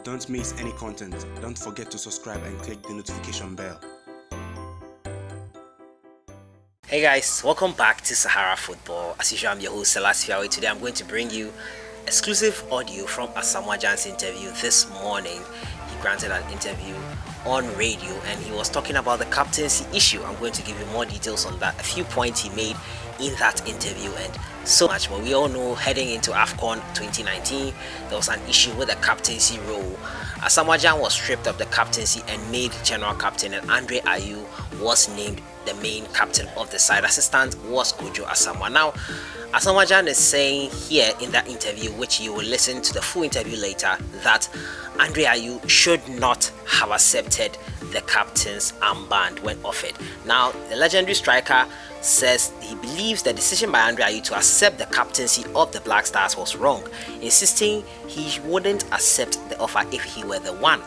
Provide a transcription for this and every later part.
Don't miss any content. Don't forget to subscribe and click the notification bell. Hey guys, welcome back to Sahara Football. As usual, I'm your host Selassie Ayew. Today I'm going to bring you exclusive audio from Asamoah Gyan's interview this morning. He granted an interview on radio and he was talking about the captaincy issue. I'm going to give you more details on that, a few points he made in that interview and so much more. We all know heading into AFCON 2019 there was an issue with the captaincy role. Asamoah Gyan was stripped of the captaincy and made general captain, and Ayew was named the main captain of the side. Assistant was Kojo Asamoah. Now Asamoah Gyan is saying here in that interview, which you will listen to the full interview later, that Ayew should not have accepted the captain's armband when offered. Now, the legendary striker says he believes the decision by Ayew to accept the captaincy of the Black Stars was wrong, insisting he wouldn't accept the offer if he were the one.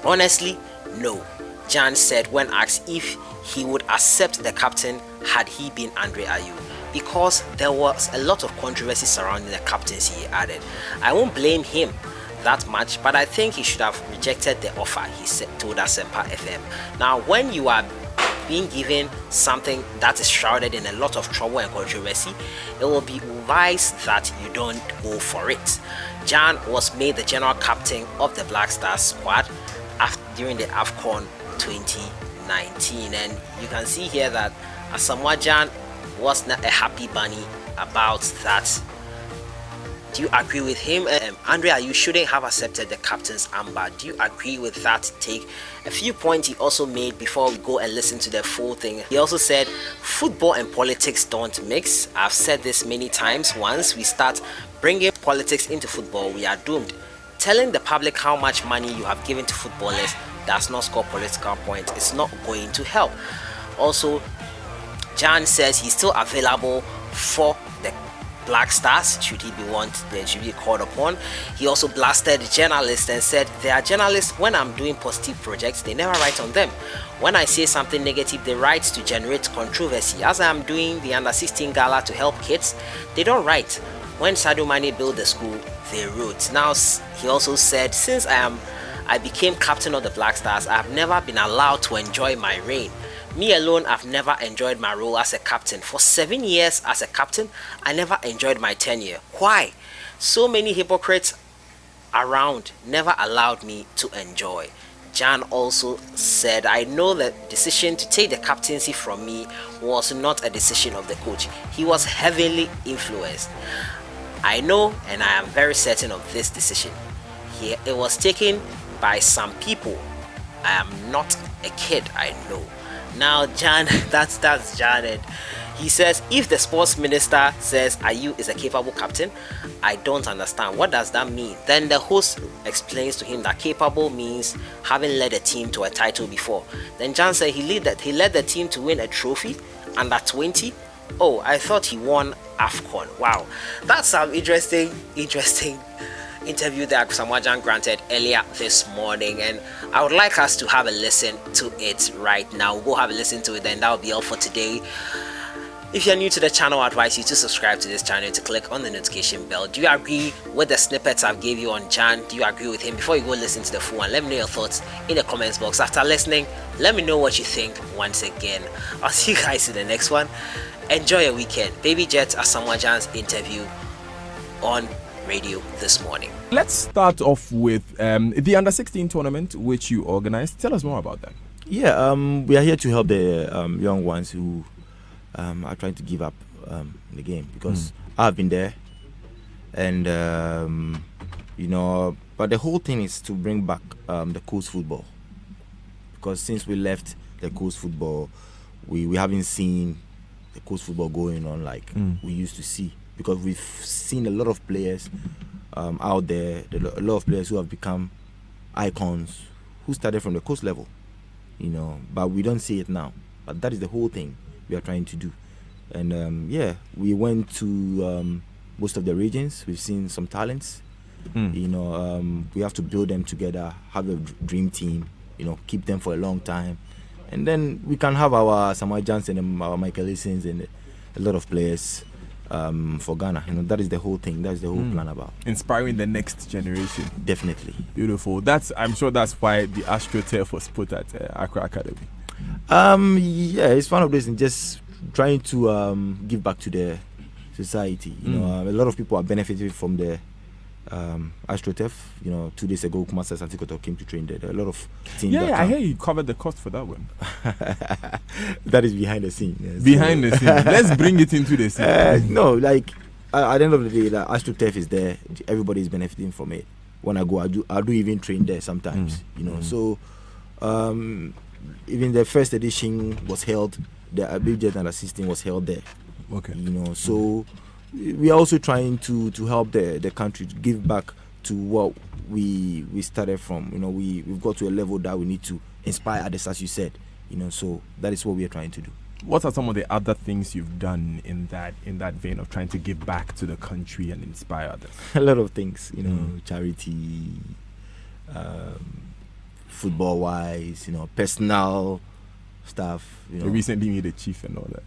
Honestly, no, Gyan said when asked if he would accept the captain had he been Ayew, because there was a lot of controversy surrounding the captaincy, he added. I won't blame him that much, but I think he should have rejected the offer, he said, told Asempa FM. Now, when you are being given something that is shrouded in a lot of trouble and controversy, it will be wise that you don't go for it. Gyan was made the general captain of the Black Stars squad during the AFCON 2019, and you can see here that Asamoah Gyan was not a happy bunny about that. Do you agree with him? Ayew shouldn't have accepted the captain's armband. Do you agree with that take? A few points he also made before we go and listen to the full thing. He also said, football and politics don't mix. I've said this many times. Once we start bringing politics into football, we are doomed. Telling the public how much money you have given to footballers does not score political points. It's not going to help. Also, Gyan says he's still available for the Black Stars should he be wanted, should be called upon. He also blasted journalists and said, there are journalists, when I'm doing positive projects, they never write on them. When I say something negative, they write to generate controversy. As I'm doing the under 16 gala to help kids, they don't write. When Sadio Mane built the school, they wrote. Now he also said, since I became captain of the Black Stars, I have never been allowed to enjoy my reign. Me alone, I've never enjoyed my role as a captain. For 7 years as a captain, I never enjoyed my tenure. Why? So many hypocrites around never allowed me to enjoy. Gyan also said, I know the decision to take the captaincy from me was not a decision of the coach. He was heavily influenced. I know and I am very certain of this decision. It was taken by some people. I am not a kid, I know. Now Gyan, that's Gyan, and he says, if the sports minister says Ayew is a capable captain, I don't understand. What does that mean? Then the host explains to him that capable means having led a team to a title before. Then Gyan said he led the team to win a trophy under 20. Oh, I thought he won AFCON. Wow, that's some interesting interview that Asamoah Gyan granted earlier this morning, and I would like us to have a listen to it right now. We'll go have a listen to it, then that will be all for today. If you're new to the channel, I advise you to subscribe to this channel, to click on the notification bell. Do you agree with the snippets I've gave you on Gyan? Do you agree with him? Before you go listen to the full one, let me know your thoughts in the comments box. After listening, let me know what you think once again. I'll see you guys in the next one. Enjoy your weekend. Baby Jet, Asamoah Gyan's interview on radio this morning. Let's start off with the under 16 tournament which you organized. Tell us more about that. Yeah, we are here to help the young ones who are trying to give up the game, because I've been there, and but the whole thing is to bring back the coast football, because since we left the coast football, we haven't seen the coast football going on like we used to see. Because we've seen a lot of players out there, a lot of players who have become icons, who started from the coast level, but we don't see it now. But that is the whole thing we are trying to do. And we went to most of the regions. We've seen some talents. We have to build them together, have a dream team, keep them for a long time. And then we can have our Samuel Johnson and our Michael Essens and a lot of players for Ghana. That is the whole thing. That is the whole plan about inspiring the next generation. Definitely. Beautiful. I'm sure that's why the AstroTurf was put at Accra Academy. Yeah, it's one of those things. Just trying to give back to the society. A lot of people are benefiting from the AstroTurf. 2 days ago, Kumasa Santikoto came to train there. There are a lot of teams. Yeah, I hear you covered the cost for that one. That is behind the scene. Yeah. Behind the scene. Let's bring it into the scene. No, like at the end of the day, like, AstroTurf is there. Everybody is benefiting from it. When I go, I do even train there sometimes. So even the first edition was held. The Ayew and assisting was held there. Okay. So we are also trying to help the country to give back to what we started from. We've got to a level that we need to inspire others, as you said. So that is what we are trying to do. What are some of the other things you've done in that vein of trying to give back to the country and inspire others? A lot of things, charity, football wise, personal stuff. You recently made a chief and all that.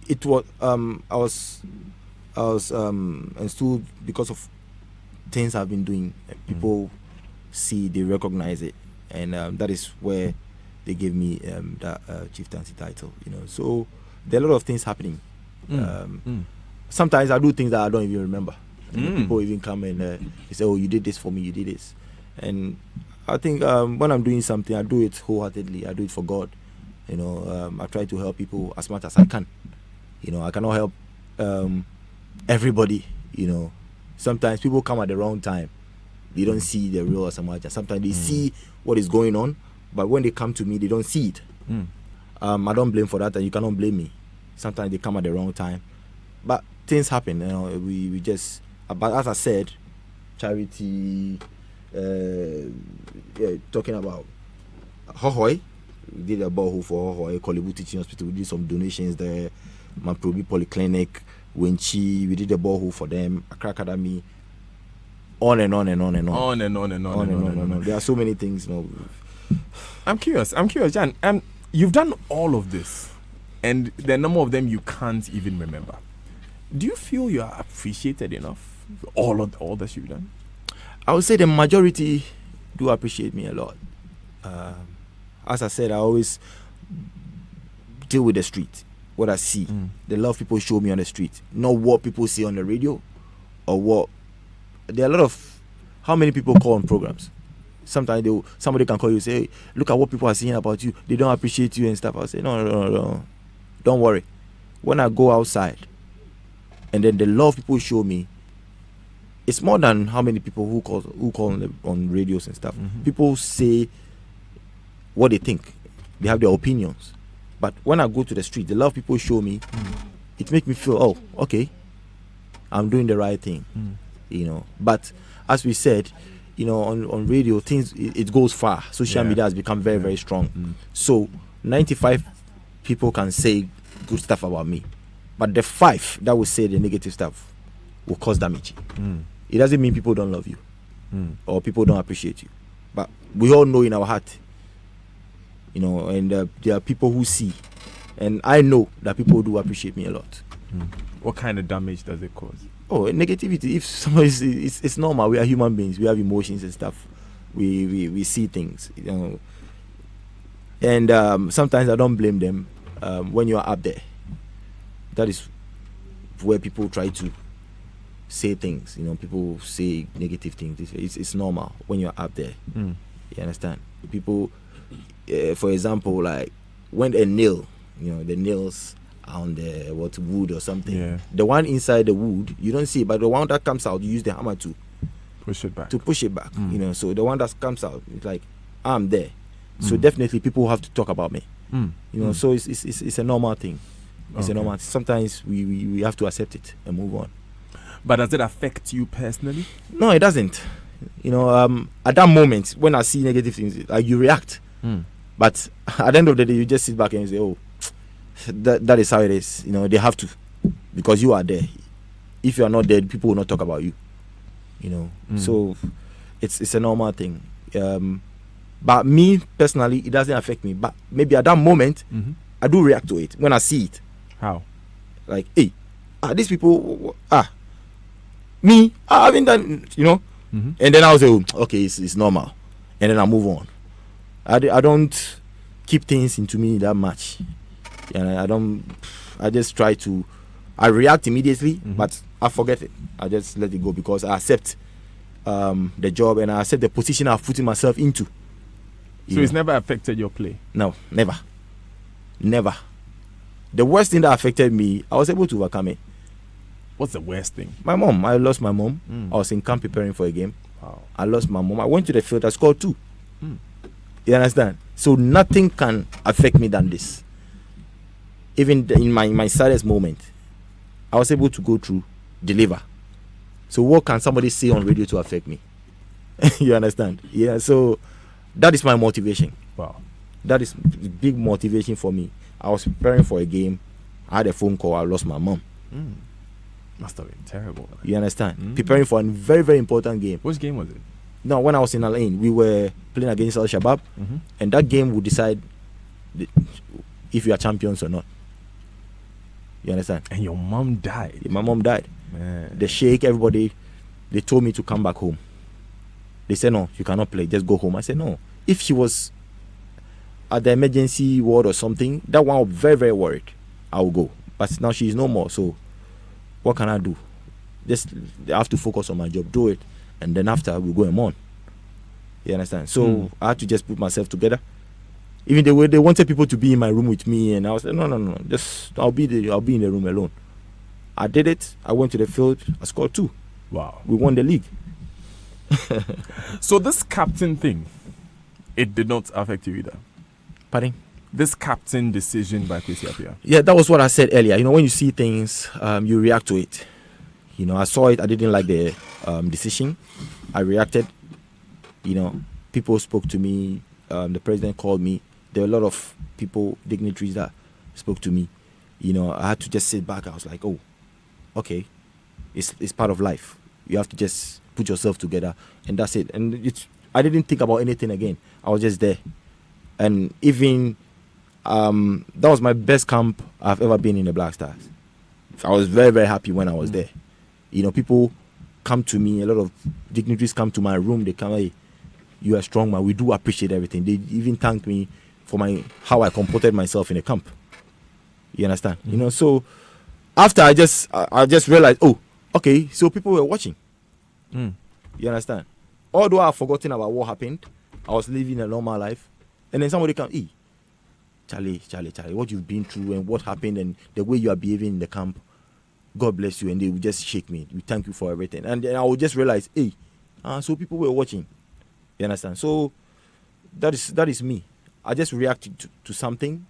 It was I was installed because of things I've been doing. People see, they recognize it, and that is where they gave me that chieftaincy title. So there are a lot of things happening. Sometimes I do things that I don't even remember. People even come and they say, "Oh, you did this for me. You did this," and I think when I'm doing something, I do it wholeheartedly. I do it for God. I try to help people as much as I can. I cannot help everybody. Sometimes people come at the wrong time. They don't see the real Asamoah Gyan. Sometimes they see what is going on, but when they come to me, they don't see it. I don't blame for that, and you cannot blame me. Sometimes they come at the wrong time, but things happen. We just. But as I said, charity. Talking about Hohoi, we did a borehole for Hohoi, Kolibu Teaching Hospital. We did some donations there. Mamprobi Polyclinic, Wenchi, we did a borehole for them. Accra Academy, on and on and on and on. On. There are so many things. I'm curious, Gyan. You've done all of this, and the number of them you can't even remember. Do you feel you are appreciated enough for all that you've done? I would say the majority do appreciate me a lot. As I said, I always deal with the street, what I see, the love people show me on the street, not what people see on the radio or what. There are a lot of how many people call on programs. Sometimes somebody can call you and say, "Hey, look at what people are saying about you. They don't appreciate you and stuff." I say, no, don't worry. When I go outside, and then the love people show me. It's more than how many people who call on radios and stuff. People say what they think. They have their opinions. But when I go to the street, the love people show me, it makes me feel, oh, okay, I'm doing the right thing. But as we said, on radio, things it goes far. Social media has become very, very strong. So 95 people can say good stuff about me, but the 5 that will say the negative stuff will cause damage. It doesn't mean people don't love you or people don't appreciate you, but we all know in our heart, and there are people who see, and I know that people do appreciate me a lot. What kind of damage does it cause? Oh, negativity. If somebody, it's normal. We are human beings. We have emotions and stuff. We see things, and sometimes I don't blame them. When you are up there, that is where people try to say things. People say negative things. It's normal when you're up there. You understand? People, for example, like when a nail, the nails on the wood or something. The one inside the wood you don't see, but the one that comes out, you use the hammer to push it back. So the one that comes out, it's like I'm there. So definitely people have to talk about me. So it's a normal thing. It's a normal. Sometimes we have to accept it and move on. But does it affect you personally? No, it doesn't. At that moment when I see negative things, like you react. But at the end of the day, you just sit back and you say, "Oh, that is how it is." They have to, because you are there. If you are not there, people will not talk about you. So it's a normal thing. But me personally, it doesn't affect me. But maybe at that moment, I do react to it when I see it. How? Like, hey, these people, me, I haven't done, Mm-hmm. And then I'll say, oh, okay, it's normal, and then I move on. I don't keep things into me that much. I just try to, I react immediately, but I forget it. I just let it go because I accept the job and I accept the position I've put myself into. So it's never affected your play? No, never. The worst thing that affected me, I was able to overcome it. What's the worst thing? My mom. I lost my mom. I was in camp preparing for a game. Wow. I lost my mom. I went to the field. I scored 2. You understand? So nothing can affect me than this. Even in my saddest moment, I was able to go through, deliver. So what can somebody say on radio to affect me? You understand? Yeah. So that is my motivation. Wow. That is big motivation for me. I was preparing for a game. I had a phone call. I lost my mom. Must have been terrible. You understand? Preparing for a very, very important game. Which game was it? No, when I was in Al Ain, we were playing against Al Shabaab, and that game would decide if you are champions or not. You understand? And your mom died. My mom died. Man. The sheikh, everybody, they told me to come back home. They said, no, you cannot play. Just go home. I said, no. If she was at the emergency ward or something, that one was very, very worried. I will go. But now she is no more. So what can I do? Just I have to focus on my job, do it, and then after we'll go and on. You understand? So I had to just put myself together. Even they wanted people to be in my room with me, and I was like, no. Just I'll be in the room alone. I did it. I went to the field. I scored 2. Wow. We won the league. So this captain thing, it did not affect you either? Pardon? This captain decision by Kwesi Appiah. Yeah, that was what I said earlier. When you see things, you react to it. I saw it. I didn't like the decision. I reacted. People spoke to me. The president called me. There were a lot of people, dignitaries that spoke to me. I had to just sit back. I was like, oh, okay. It's part of life. You have to just put yourself together, and that's it. And I didn't think about anything again. I was just there. And even that was my best camp I've ever been in the Black Stars. I was very, very happy when I was there. People come to me. A lot of dignitaries come to my room. They come, hey, you are strong, man. We do appreciate everything. They even thanked me for how I comported myself in the camp. You understand? So after I just realized, oh, okay, so people were watching. You understand? Although I've forgotten about what happened, I was living a normal life, and then somebody come, hey, Charlie, what you've been through and what happened and the way you are behaving in the camp, God bless you. And they would just shake me. We thank you for everything. And then I would just realize, hey, so people were watching. You understand? So that is me. I just reacted to something.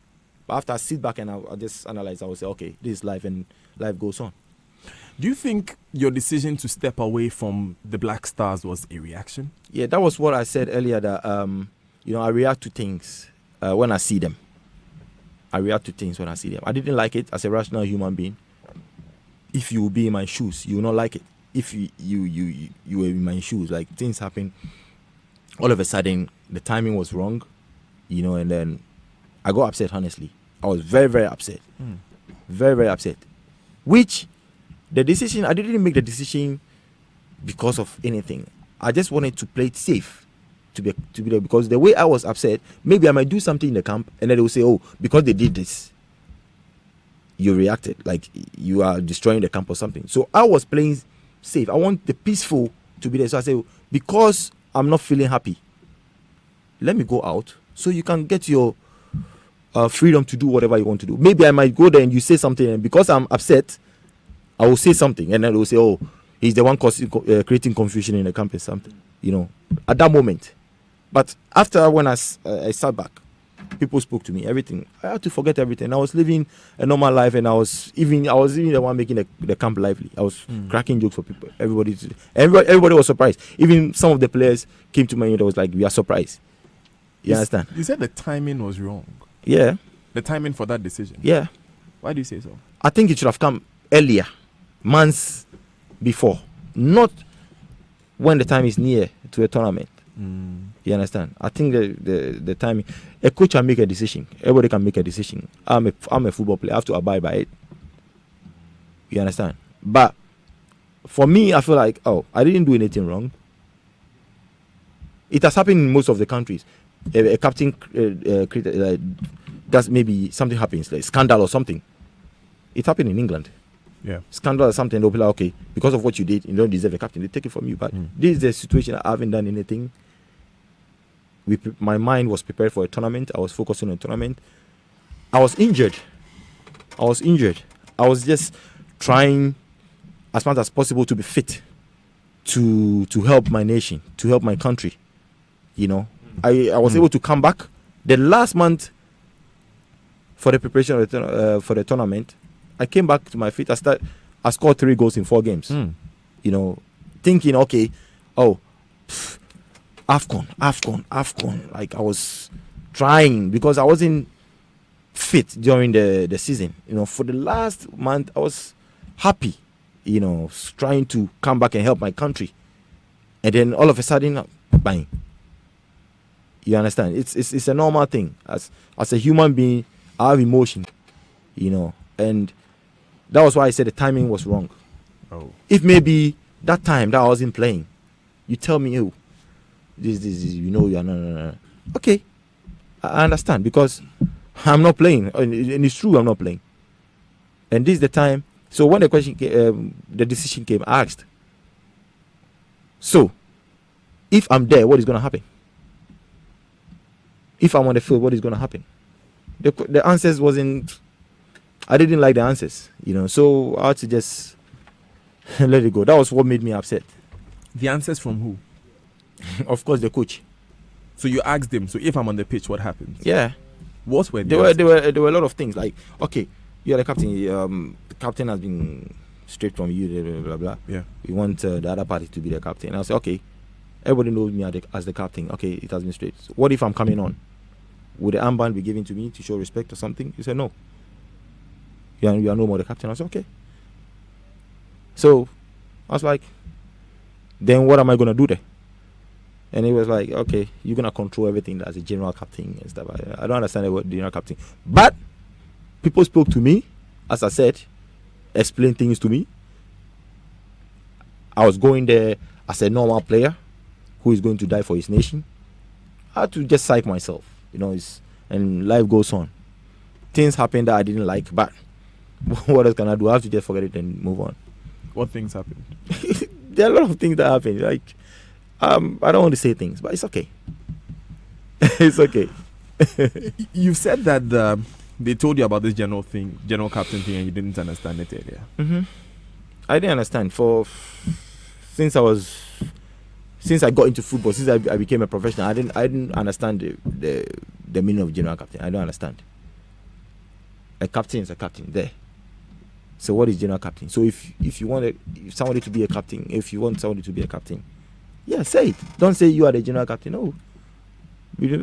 But after I sit back and I just analyze, I will say, okay, this is life and life goes on. Do you think your decision to step away from the Black Stars was a reaction? Yeah, that was what I said earlier, that I react to things when I see them. I react to things when I see them. I didn't like it as a rational human being. If you will be in my shoes, you will not like it. If you were in my shoes, like things happen, all of a sudden the timing was wrong, and then I got upset, honestly. I was very, very upset. Very, very upset. Which the decision, I didn't make the decision because of anything. I just wanted to play it safe. To be there, because the way I was upset, maybe I might do something in the camp and then they will say, oh, because they did this, you reacted, like you are destroying the camp or something. So I was playing safe. I want the peaceful to be there. So I say, because I'm not feeling happy, let me go out so you can get your freedom to do whatever you want to do. Maybe I might go there and you say something, and because I'm upset, I will say something, and then they will say, oh, he's the one creating confusion in the camp or something, at that moment. But after, when I sat back, people spoke to me, everything. I had to forget everything. I was living a normal life, and I was even the one making the camp lively. I was cracking jokes for people. Everybody was surprised. Even some of the players came to me and they was like, we are surprised. You understand? You said the timing was wrong. Yeah. The timing for that decision? Yeah. Why do you say so? I think it should have come earlier, months before, not when the time is near to a tournament. You understand? I think the timing. A coach can make a decision. Everybody can make a decision. I'm a football player. I have to abide by it. You understand? But for me, I feel like, oh, I didn't do anything wrong. It has happened in most of the countries. A captain does, maybe something happens, like scandal or something. It happened in England. Yeah. Scandal or something, they'll be like, okay, because of what you did, you don't deserve a captain. They take it from you. But this is the situation. I haven't done anything. My mind was prepared for a tournament. I was focusing on a tournament. I was injured. I was just trying as much as possible to be fit to help my nation, to help my country. You know, I was able to come back the last month for the preparation of for the tournament. I came back to my feet. I scored 3 goals in 4 games. You know, thinking, okay, AFCON. Like, I was trying because I wasn't fit during the season. You know, for the last month, I was happy, you know, trying to come back and help my country. And then all of a sudden, bang. You understand? It's a normal thing. As a human being, I have emotion, you know, and that was why I said the timing was wrong. Oh. If maybe that time that I wasn't playing, you tell me, oh, this, you know, you're no. Okay, I understand, because I'm not playing, and it's true, I'm not playing. And this is the time. So when the question came, the decision came, I asked, so if I'm there, what is going to happen? If I'm on the field, what is going to happen? The answers wasn't, I didn't like the answers, you know, so I had to just let it go. That was what made me upset. The answers from who? Of course, the coach. So you asked him, so if I'm on the pitch, what happens? Yeah. What were there were a lot of things, like, okay, you're the captain, the captain has been stripped from you, blah, blah, blah. Yeah. We want the other party to be the captain. And I say, okay, everybody knows me as the captain. Okay, it has been stripped. So what if I'm coming on? Would the armband be given to me to show respect or something? He said, no. You are no more the captain. I said, okay. So I was like, then what am I going to do there? And he was like, okay, you're going to control everything as a general captain and stuff. I don't understand what the general captain. But people spoke to me, as I said, explained things to me. I was going there as a normal player who is going to die for his nation. I had to just psych myself, you know, and life goes on. Things happen that I didn't like, but what else can I do? I have to just forget it and move on. What things happened? There are a lot of things that happen. Like, I don't want to say things, but it's okay. It's okay. You said that they told you about this general captain thing, and you didn't understand it earlier. I didn't understand since I got into football, since I became a professional. I didn't understand the meaning of general captain. I don't understand. A captain is a captain there. So what is general captain? So if you want somebody to be a captain, if you want somebody to be a captain, yeah, say it. Don't say you are the general captain. No,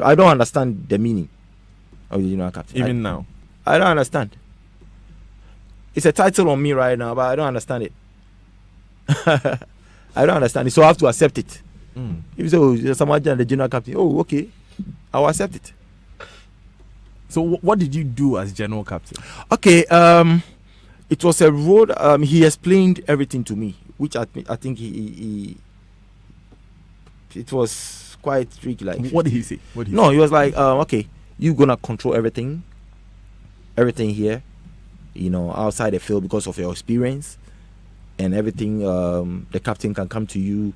I don't understand the meaning of the general captain. Even now, I don't understand. It's a title on me right now, but I don't understand it. I don't understand it, so I have to accept it. If you say, oh, Asamoah Gyan, the general captain, oh, okay, I'll accept it. So what did you do as general captain? Okay, it was a road. He explained everything to me, which I think he it was quite tricky. Like, what did he say? No, he was like, okay, you're gonna control everything here, you know, outside the field because of your experience and everything. The captain can come to you,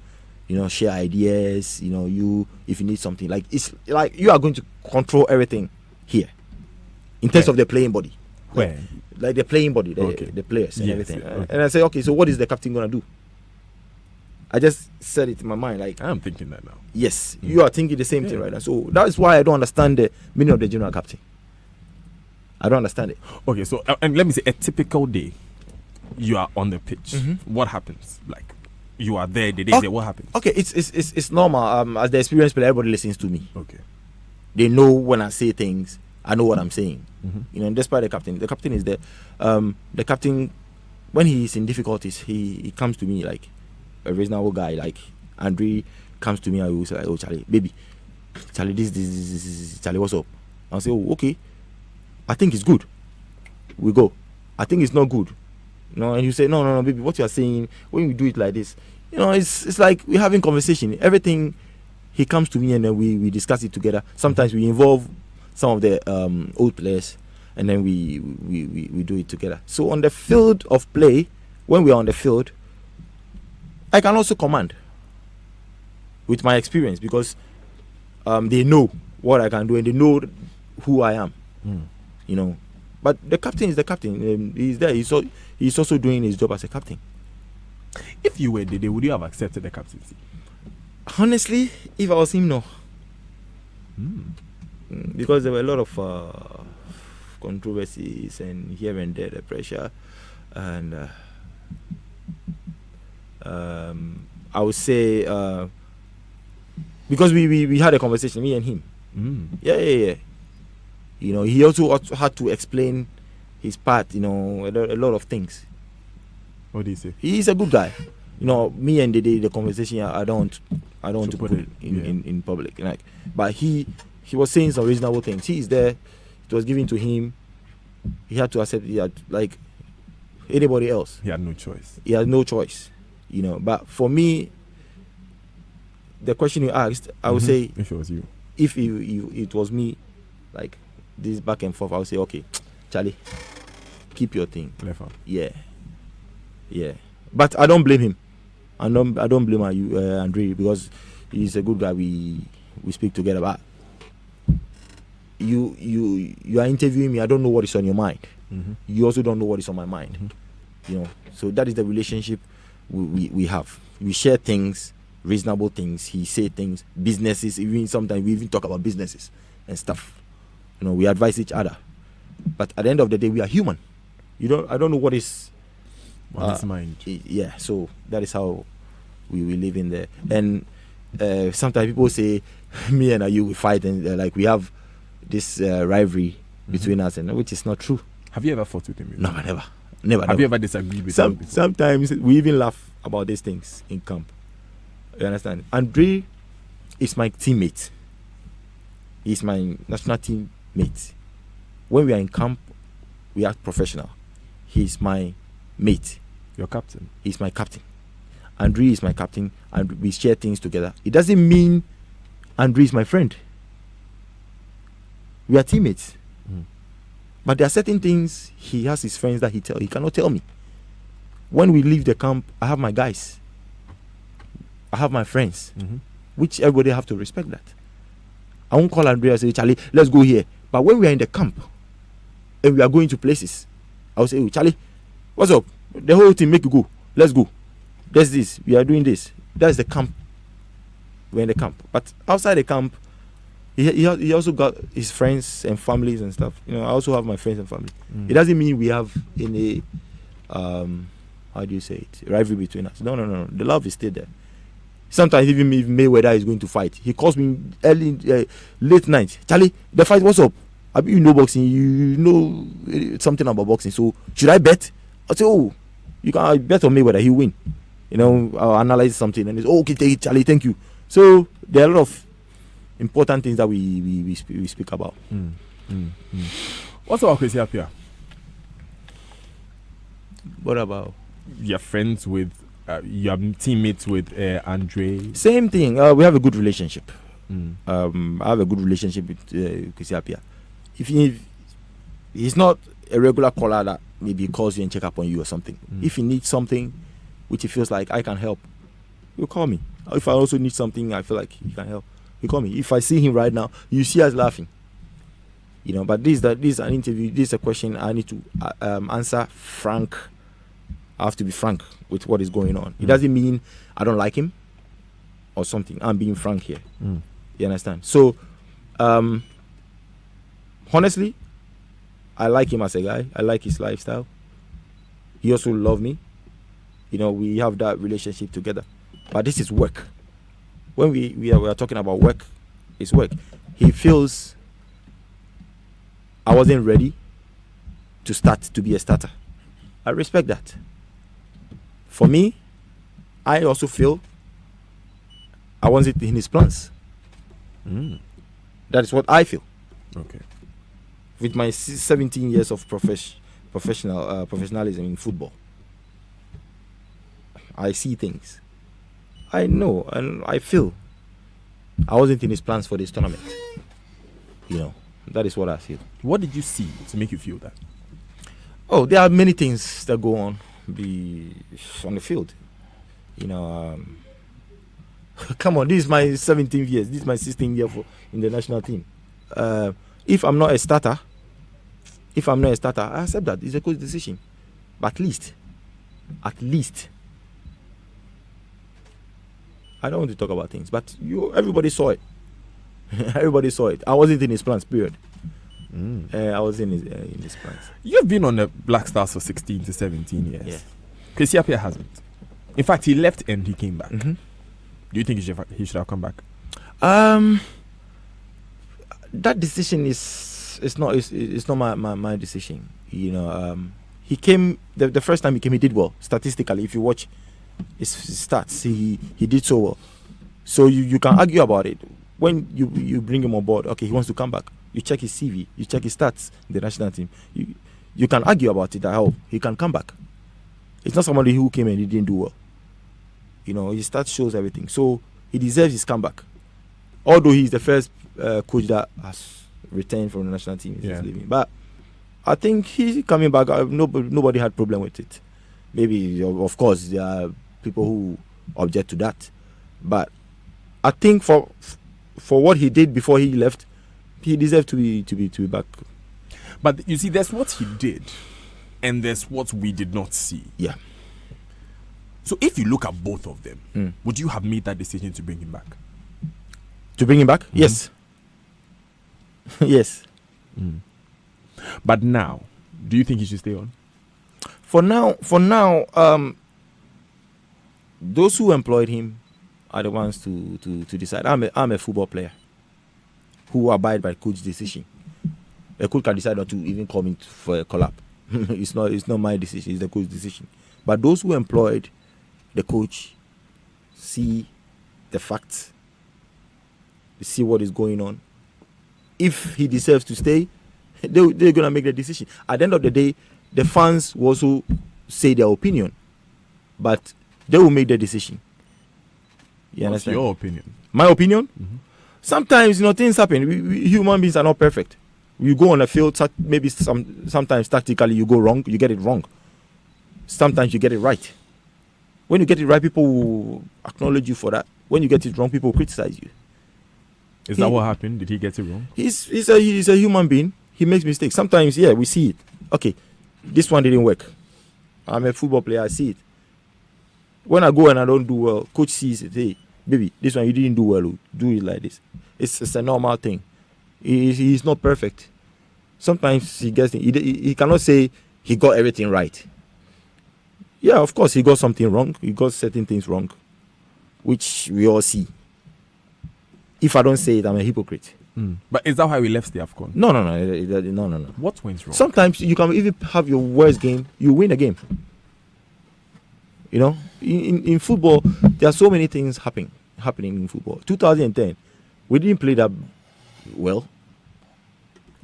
you know, share ideas. You know, if you need something, like, it's like you are going to control everything here in terms of the playing body. Where? Like the playing body, the players and everything. And I say, okay, so what is the captain gonna do? I just said it in my mind, like, I'm thinking that now. Yes, you are thinking the same thing right now. So that's why I don't understand the meaning of the general captain. I don't understand it. Okay, so and let me say, a typical day, you are on the pitch. What happens? Like, you are there the day. What happens? Okay, it's normal. As the experienced player, everybody listens to me. Okay, they know when I say things, I know what I'm saying. You know, despite the captain is there. The captain, when he is in difficulties, he comes to me like a reasonable guy. Like Andre comes to me and he will say, like, oh, Charlie, baby, Charlie, this, Charlie, what's up? I'll say, oh, okay, I think it's good. We go. I think it's not good. And you say, no, baby, what you are saying, when we do it like this, it's like we're having conversation. Everything, he comes to me and then we discuss it together. Sometimes we involve some of the old players, and then we do it together. So on the field of play, when we are on the field, I can also command with my experience, because they know what I can do and they know who I am. But the captain is the captain. He's there. He's also doing his job as a captain. If you were there, would you have accepted the captaincy? Honestly, if I was him, no. Because there were a lot of controversies and here and there, the pressure, and I would say because we had a conversation, me and him. Yeah. He also had to explain his part. A lot of things. What do you say? He's a good guy. Me and the conversation, I don't want to put it in public. But he was saying some reasonable things. He is there. It was given to him. He had to accept it like anybody else. He had no choice. He had no choice. But for me, the question you asked, I would say, if it was you, if it was me, like this back and forth, I would say, okay, Charlie, keep your thing. Left arm. Yeah. But I don't blame him. I don't blame Andre, because he's a good guy. We speak together. But you are interviewing me. I don't know what is on your mind. You also don't know what is on my mind. So that is the relationship we have. We share things, reasonable things. He say things, businesses. Even sometimes we even talk about businesses and stuff. We advise each other. But at the end of the day, we are human. I don't know what is on his mind. Yeah. So that is how we live in there. And sometimes people say me and Ayew we fight, and like we have this rivalry between us, and which is not true. Have you ever fought with him? No, never. Have you ever disagreed with him? Sometimes we even laugh about these things in camp. You understand? Andre is my teammate. He's my national teammate. When we are in camp, we act professional. He's my mate. Your captain? He's my captain. Andre is my captain, and we share things together. It doesn't mean Andre is my friend. We are teammates. But there are certain things he has his friends that he cannot tell me. When we leave the camp, I have my guys. I have my friends, which everybody have to respect that. I won't call Andre and say, Charlie, let's go here. But when we are in the camp and we are going to places, I will say, oh, Charlie, what's up? The whole team, make you go. Let's go. There's this. We are doing this. That's the camp. We're in the camp. But outside the camp, he also got his friends and families and stuff. I also have my friends and family. It doesn't mean we have any, how do you say it, rivalry between us. No. The love is still there. Sometimes even if Mayweather is going to fight, he calls me early, late night. Charlie, the fight, what's up? You know boxing, you know something about boxing. So should I bet? I say, oh, you can bet on Mayweather, he'll win. I'll analyze something and it's okay, Charlie, thank you. So there are a lot of important things that we speak about. What's about Chris Apia? What about? You're friends with, you're teammates with Andre. Same thing. We have a good relationship. I have a good relationship with Chris Apia. If he's not a regular caller that maybe calls you and check up on you or something. If he needs something which he feels like I can help, he'll call me. If I also need something I feel like he can help, he'll call me. If I see him right now, you see us laughing. But this is an interview. This is a question I need to answer frank. I have to be frank with what is going on. It doesn't mean I don't like him or something. I'm being frank here. You understand? So, honestly, I like him as a guy. I like his lifestyle. He also loves me. We have that relationship together. But this is work. When we are talking about work, it's work. He feels I wasn't ready to be a starter. I respect that. For me, I also feel I wasn't in his plans. That is what I feel. Okay. With my 17 years of professionalism in football, I see things. I know and I feel I wasn't in his plans for this tournament. That is what I feel. What did you see to make you feel that? Oh, there are many things that go on the field. Come on, this is my 17th year. This is my 16th year in the national team. If I'm not a starter, I accept that. It's a coach decision. But at least, I don't want to talk about things, but everybody saw it. Everybody saw it. I wasn't in his plans, period. I was in his plans. You've been on the Black Stars for 16 to 17 years. Yeah. Kwesi hasn't. In fact, he left and he came back. Mm-hmm. Do you think he should have come back? That decision is not my decision. He came the first time he came. He did well statistically. If you watch his stats, he did so well. So you can argue about it when you bring him on board. Okay, he wants to come back. You check his CV. You check his stats in the national team. You can argue about it. How he can come back. It's not somebody who came and he didn't do well. His stats shows everything. So he deserves his comeback. Although he's the first coach that has returned from the national team. He's leaving. But I think he's coming back. Nobody had problem with it. Maybe, of course, there are people who object to that. But I think for what he did before he left, he deserved to be back. But you see, there's what he did, and there's what we did not see. Yeah. So if you look at both of them, would you have made that decision to bring him back? To bring him back? Mm-hmm. Yes. Yes. But now, do you think he should stay on? For now, those who employed him are the ones to decide. I'm a football player who abide by coach decision. A coach can decide not to even come in for a call-up. It's not my decision. It's the coach's decision. But those who employed the coach see the facts, see what is going on. If he deserves to stay, they're gonna make the decision. At the end of the day, the fans will also say their opinion, but they will make the decision. You understand? What's your opinion? My opinion? Mm-hmm. Sometimes things happen. We human beings are not perfect. You go on a field, maybe sometimes tactically you go wrong, you get it wrong. Sometimes you get it right. When you get it right, people will acknowledge you for that. When you get it wrong, people will criticize you. Is that what happened? Did he get it wrong? He's a human being. He makes mistakes. Sometimes, we see it. Okay, this one didn't work. I'm a football player. I see it. When I go and I don't do well, coach sees it. Hey, baby, this one you didn't do well. Do it like this. It's a normal thing. He's not perfect. Sometimes he gets. He cannot say he got everything right. Yeah, of course he got something wrong. He got certain things wrong, which we all see. If I don't say it, I'm a hypocrite. But is that why we left the AFCON? No. What went wrong? Sometimes you can even have your worst game, you win a game. In football, there are so many things happening in football. 2010, we didn't play that well.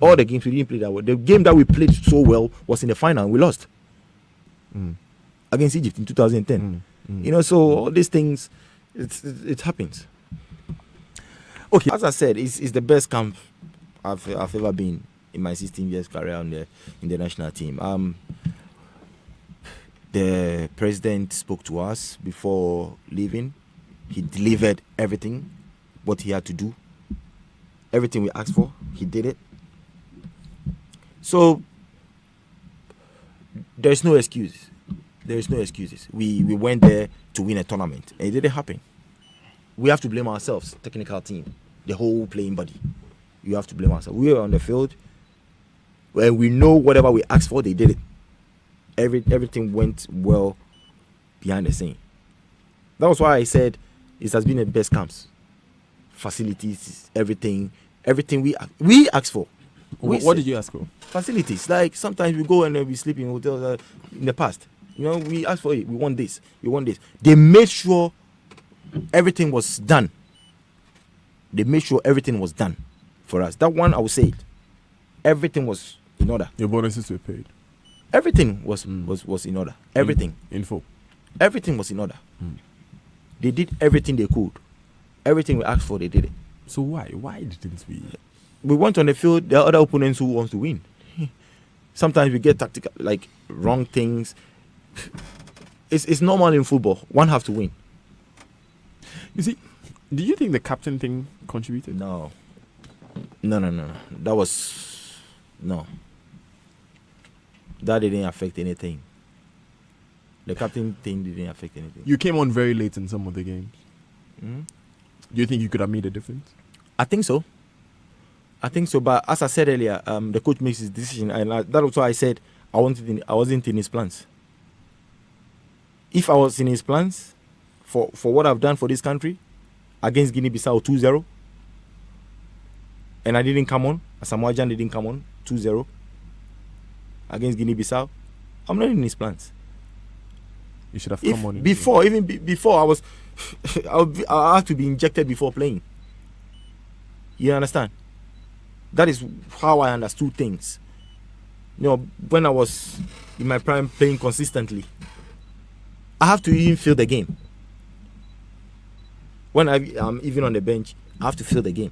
All the games we didn't play that well. The game that we played so well was in the final and we lost against Egypt in 2010. So all these things, it happens. Okay, as I said, it's the best camp I've ever been in my 16 years career in the national team. The president spoke to us before leaving. He delivered everything, what he had to do. Everything we asked for, he did it. So there's no excuses. We went there to win a tournament, and it didn't happen. We have to blame ourselves, technical team, the whole playing body. You have to blame ourselves. We were on the field, where we know whatever we asked for, they did it. Everything went well behind the scene. That was why I said it has been the best camps. Facilities, everything we asked for. What did you ask for? Facilities. Like sometimes we go and we sleep in hotels in the past. We asked for it. We want this. They made sure everything was done. For us. That one, I would say it. Everything was in order. Your bonuses were paid. Everything was in order. Everything. In full. Everything was in order. They did everything they could. Everything we asked for, they did it. So why? Why didn't we? We went on the field. There are other opponents who wants to win. Sometimes we get tactical, like wrong things. It's normal in football. One have to win. You see, do you think the captain thing contributed? No. That was no. That didn't affect anything. The captain thing didn't affect anything. You came on very late in some of the games. Do you think you could have made a difference? I think so. But as I said earlier, the coach makes his decision, and that was why I said I wasn't in his plans. If I was in his plans for what I've done for this country against Guinea-Bissau 2-0, and I didn't come on, Asamoah Gyan didn't come on 2-0 against Guinea-Bissau, I'm not in his plans. You should have come on. Before I was, I had to be injected before playing. You understand? That is how I understood things. You know, when I was in my prime playing consistently, I have to even feel the game. When I'm even on the bench, I have to feel the game.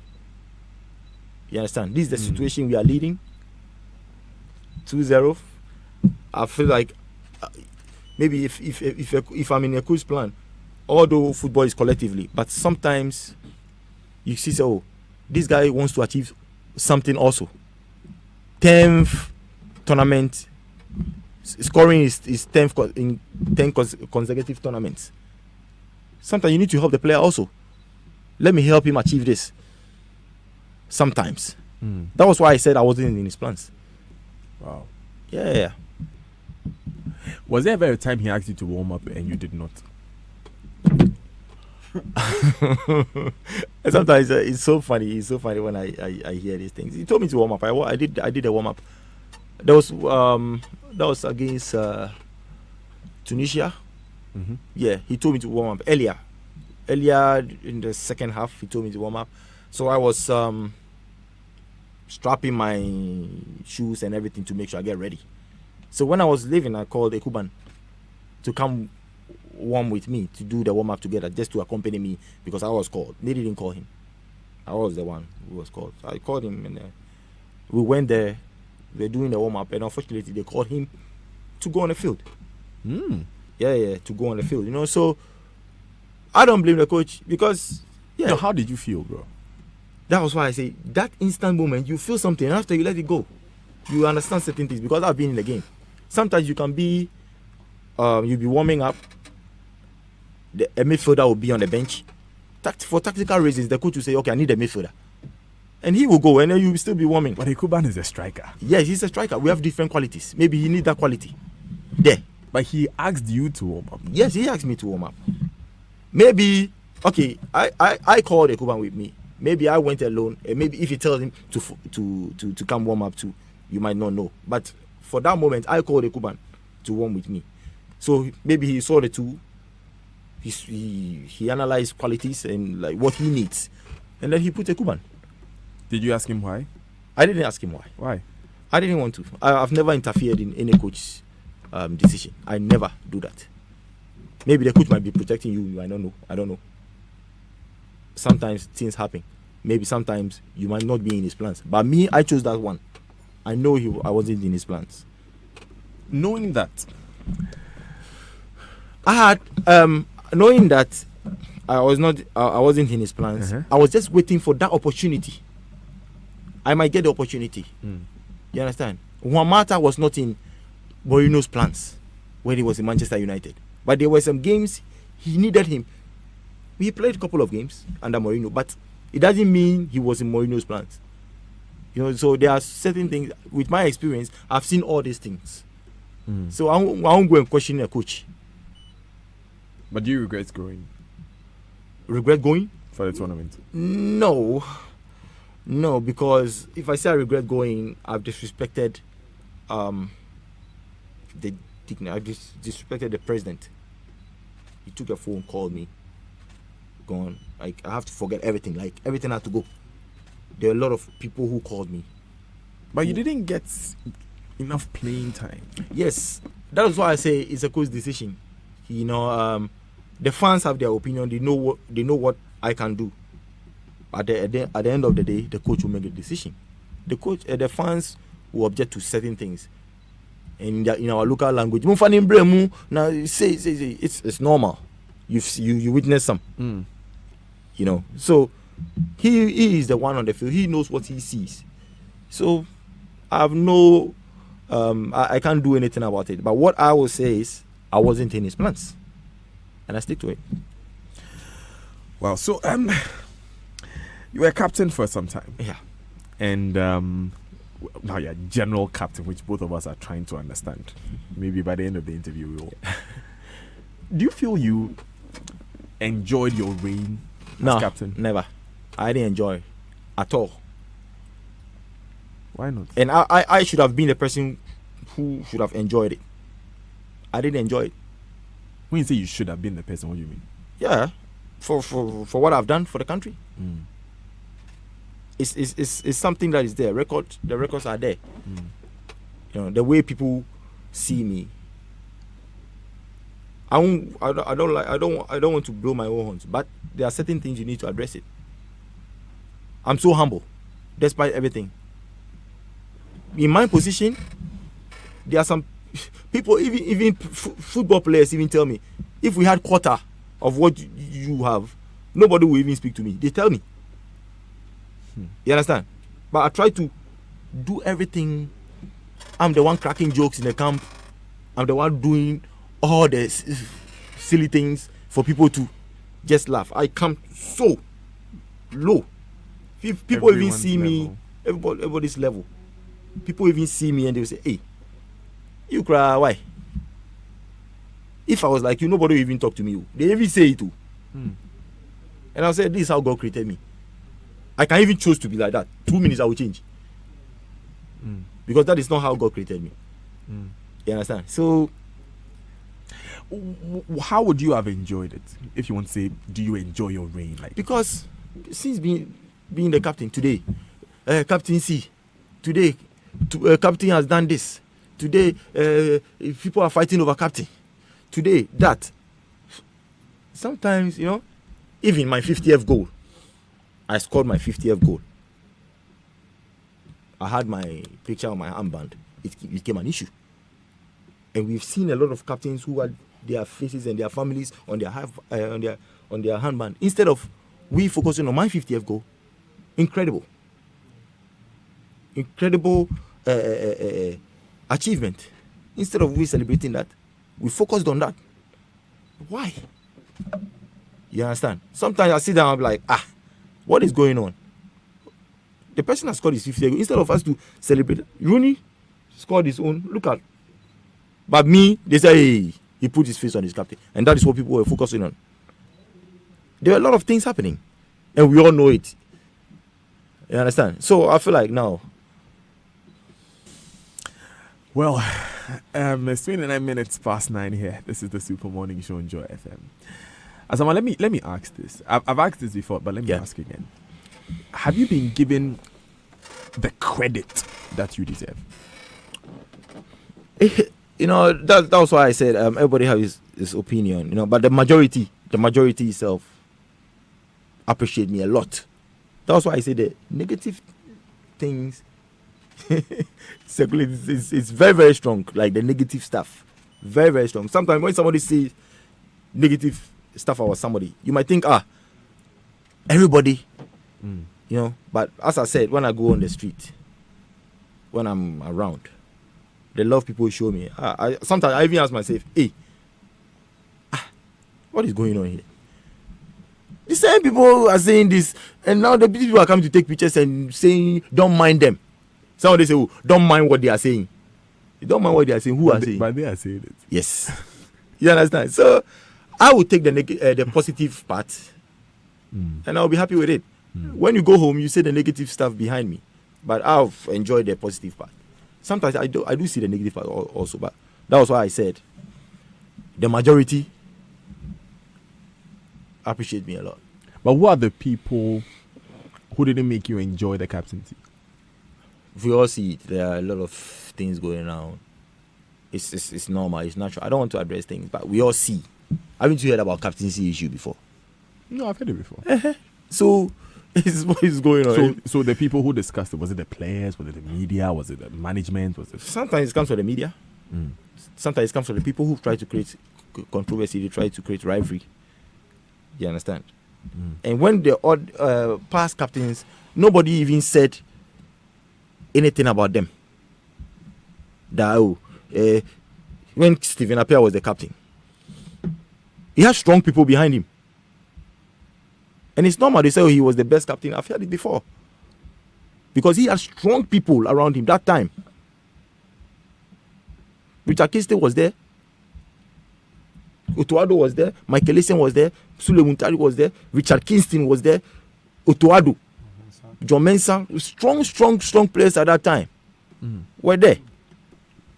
You understand? This is the situation we are leading. 2-0. I feel like maybe if I'm in a coach plan, although football is collectively, but sometimes you see, this guy wants to achieve something also. 10th tournament, scoring is 10th in 10 consecutive tournaments. Sometimes you need to help the player also. Let me help him achieve this. Sometimes. That was why I said I wasn't in his plans. Wow. Yeah. Was there ever a time he asked you to warm up and you did not? Sometimes it's so funny. It's so funny when I hear these things. He told me to warm up. I did a warm up. That was against Tunisia. Yeah, he told me to warm up earlier in the second half. He told me to warm up, so I was strapping my shoes and everything to make sure I get ready. So when I was leaving, I called Ekuban to come warm with me, to do the warm up together, just to accompany me, because I was called. They didn't call him. I was the one who was called. So I called him, and we went there. We were doing the warm up, and unfortunately, they called him to go on the field. Yeah, to go on the field. You know, so I don't blame the coach, because So how did you feel, bro? That was why I say that instant moment, you feel something, and after you let it go, you understand certain things, because I've been in the game. Sometimes you can be, you'll be warming up. A midfielder will be on the bench. For tactical reasons, the coach will say, okay, I need a midfielder. And he will go, and then you will still be warming. But Ekuban is a striker. Yes, he's a striker. We have different qualities. Maybe he needs that quality there. But he asked you to warm up. Yes, he asked me to warm up. Maybe, okay, I called Ekuban with me. Maybe I went alone, and maybe if he tells him to come warm up too, you might not know. But for that moment, I called Ekuban to warm with me. So maybe he saw the two. He analyzed qualities and like what he needs, and then he put Ekuban. Did you ask him why? I didn't ask him why. Why? I didn't want to. I've never interfered in any coach's decision. I never do that. Maybe the coach might be protecting you. I don't know. Sometimes things happen. Maybe sometimes you might not be in his plans. But me, I chose that one. I know I wasn't in his plans. Knowing that, knowing that I wasn't in his plans. I was just waiting for that opportunity. I might get the opportunity. You understand? Juan Mata was not in Mourinho's plans when he was in Manchester United. But there were some games he needed him. He played a couple of games under Mourinho, but it doesn't mean he was in Mourinho's plans. You know, so there are certain things. With my experience, I've seen all these things. So I won't go and question a coach. But do you regret going? Regret going? For the tournament? No, because if I say I regret going, I've disrespected I've disrespected the president. He took a phone, called me, gone. Like, I have to forget everything. Like, everything had to go. There are a lot of people who called me. But you didn't get enough playing time. Yes, that is why I say it's a coach decision. the fans have their opinion. They know what I can do. At the end of the day, the coach will make a decision. The fans will object to certain things. In our local language, now say it's normal. You witness some, So he is the one on the field. He knows what he sees. So I have no, I can't do anything about it. But what I will say is, I wasn't in his plans, and I stick to it. Wow. So you were captain for some time. Yeah. And now you're general captain, which both of us are trying to understand. Maybe by the end of the interview, we will. Do you feel you enjoyed your reign as captain? Never. I didn't enjoy it at all. Why not? And I should have been the person who should have enjoyed it. I didn't enjoy it. When you say you should have been the person, what do you mean? Yeah, for what I've done for the country. It's something that is there. The records are there. The way people see me. I don't want to blow my own horns, but there are certain things you need to address it. I'm so humble, despite everything. In my position, there are some people, even football players, even tell me, if we had quarter of what you have, nobody will even speak to me. They tell me. You understand? But I try to do everything. I'm the one cracking jokes in the camp. I'm the one doing all the silly things for people to just laugh. I come so low. People even see me, everybody's level. People even see me and they will say, hey, you cry, why? If I was like you, nobody will even talk to me. They even say it too. And I'll say, this is how God created me. I can even choose to be like that. 2 minutes I will change. Because that is not how God created me. You understand? So how would you have enjoyed it? If you want to say, do you enjoy your reign? Because since being the captain today, Captaincy, today, captain has done this. Today, people are fighting over captain. Today, that. Sometimes, even my 50th goal, I scored my 50th goal. I had my picture on my armband. It became an issue. And we've seen a lot of captains who had their faces and their families on their handband. Instead of we focusing on my 50th goal, incredible achievement. Instead of we celebrating that, we focused on that. Why? You understand? Sometimes I sit down and I'm like, what is going on? The person has scored his 50th goal. Instead of us to celebrate, Rooney scored his own. Look at. But me, they say, hey, he put his face on his captain. And that is what people were focusing on. There are a lot of things happening. And we all know it. You understand? So I feel like now. Well, it's 29 minutes past 9 here. This is the Super Morning Show on Joy FM. Asamoah, let me ask this. I've asked this before, but let me ask again. Have you been given the credit that you deserve? That was why I said everybody has his opinion, but the majority itself appreciate me a lot. That's why I say the negative things circulate. It's very, very strong, like the negative stuff. Very, very strong. Sometimes when somebody says negative stuff about somebody, you might think, everybody, but as I said, when I go on the street, when I'm around, the love people show me, sometimes I even ask myself, hey, what is going on here? The same people are saying this, and now the people are coming to take pictures and saying, don't mind them. Somebody say, don't mind what they are saying. You don't mind what they are saying. Who are saying? But they are saying it. Yes. You understand? So I will take the positive part, and I'll be happy with it. When you go home, you say the negative stuff behind me, but I've enjoyed the positive part. Sometimes I do see the negative part also, but that was why I said the majority appreciate me a lot. But who are the people who didn't make you enjoy the captaincy? We all see it. There are a lot of things going on. It's normal. It's natural. I don't want to address things, but we all see. Haven't you heard about captaincy issue before? No, I've heard it before. So, it's what is going on. So the people who discussed it, was it the players? Was it the media? Was it the management? Was it? Sometimes it comes from the media. Sometimes it comes from the people who try to create controversy. They try to create rivalry. You understand? And when the past captains, nobody even said anything about them. When Stephen Appiah was the captain, he had strong people behind him. And it's normal they say he was the best captain. I've heard it before. Because he had strong people around him that time. Richard Kingston was there. Otoado was there. Michael Essien was there. Sule Muntari was there. Richard Kingston was there. Otoado. John Mensah. Strong players at that time. Were there.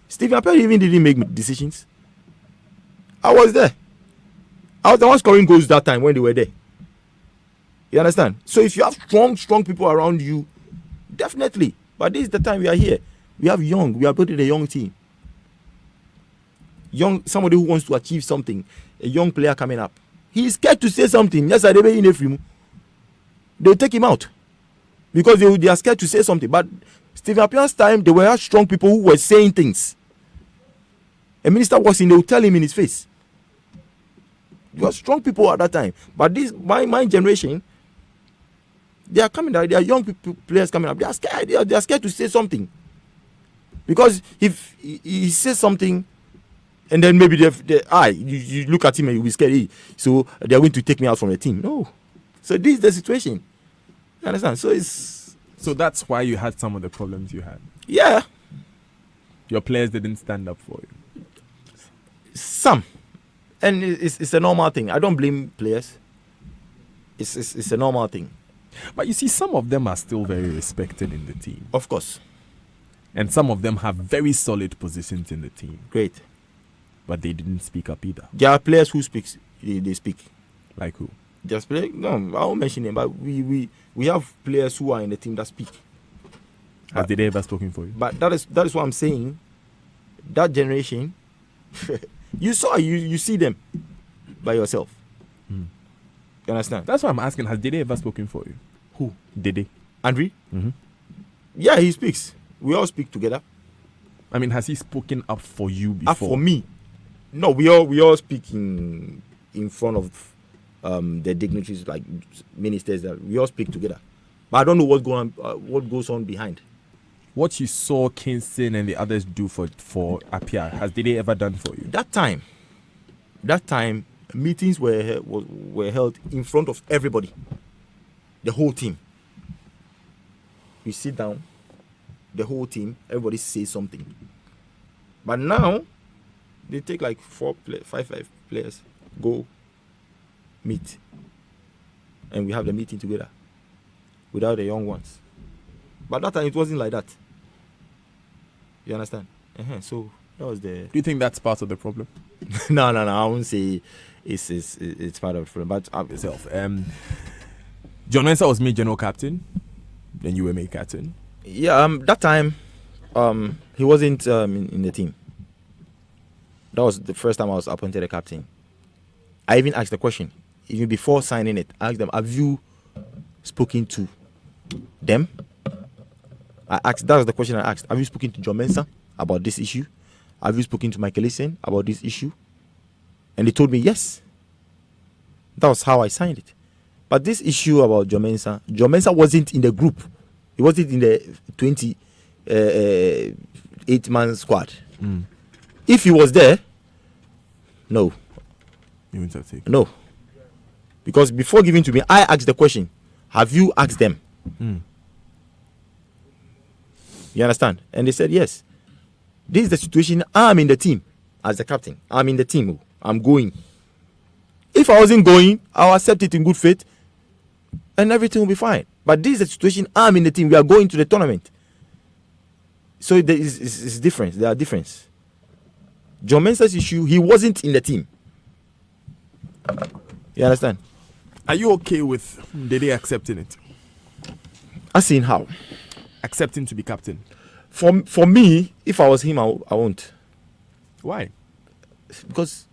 Stephen Appiah even didn't make decisions. I was there. I was the one scoring goals that time when they were there. You understand? So if you have strong people around you, definitely. But this is the time we are here. We are building a young team. Somebody who wants to achieve something, a young player coming up. He is scared to say something. Yes, they'll take him out. Because they are scared to say something. But Stephen Appiah's time, there were strong people who were saying things. A minister walks in, they will tell him in his face. There were strong people at that time. But this my generation, they are coming out. There are young players coming up. They are scared. They are scared to say something. Because if he says something, and then maybe you look at him and you'll be scared. So they are going to take me out from the team. No. So this is the situation. You understand? So that's why you had some of the problems you had. Yeah. Your players didn't stand up for you. Some. And it's a normal thing. I don't blame players. It's a normal thing. But you see, some of them are still very respected in the team. Of course. And some of them have very solid positions in the team. Great. But they didn't speak up either. There are players who speak. They speak. Like who? Just play. No, I won't mention them. But we have players who are in the team that speak. Have they ever spoken for you? But that is what I'm saying. That generation, you see them by yourself. You understand? That's why I'm asking. Has Dede ever spoken for you? Who? Dede. Andre? Mm-hmm. Yeah, he speaks. We all speak together. I mean, has he spoken up for you before? For me? No, we all speak in front of the dignitaries, like ministers. That we all speak together. But I don't know what goes on behind. What you saw Kingston and the others do for Appiah, has Dede ever done for you? That time, meetings were held in front of everybody, the whole team. You sit down, the whole team, everybody says something. But now, they take like 5 players, go meet, and we have the meeting together without the young ones. But that time it wasn't like that. You understand? So that was the. Do you think that's part of the problem? No. I won't say it's part of the problem. But yourself. John Mensah was made general captain. Then you were made captain. Yeah. That time, he wasn't in the team. That was the first time I was appointed a captain. I even asked the question, even before signing it. I asked them, "Have you spoken to them?" That was the question I asked. Have you spoken to John Mensah about this issue? Have you spoken to Michael Essien about this issue? And they told me yes. That was how I signed it. But this issue about John Mensah wasn't in the group. He wasn't in the 28-man squad. If he was there, no. You wouldn't have taken. No. Because before giving to me, I asked the question, have you asked them? You understand? And they said yes. This is the situation. I'm in the team as the captain. I'm in the team. I'm going. If I wasn't going, I'll accept it in good faith and everything will be fine. But this is the situation. I'm in the team. We are going to the tournament. So it's different. There are differences. John Mensah's issue, he wasn't in the team. You understand? Are you okay with Dede accepting it? I seen how. Accepting to be captain? For me, if I was him, I won't. Why? Because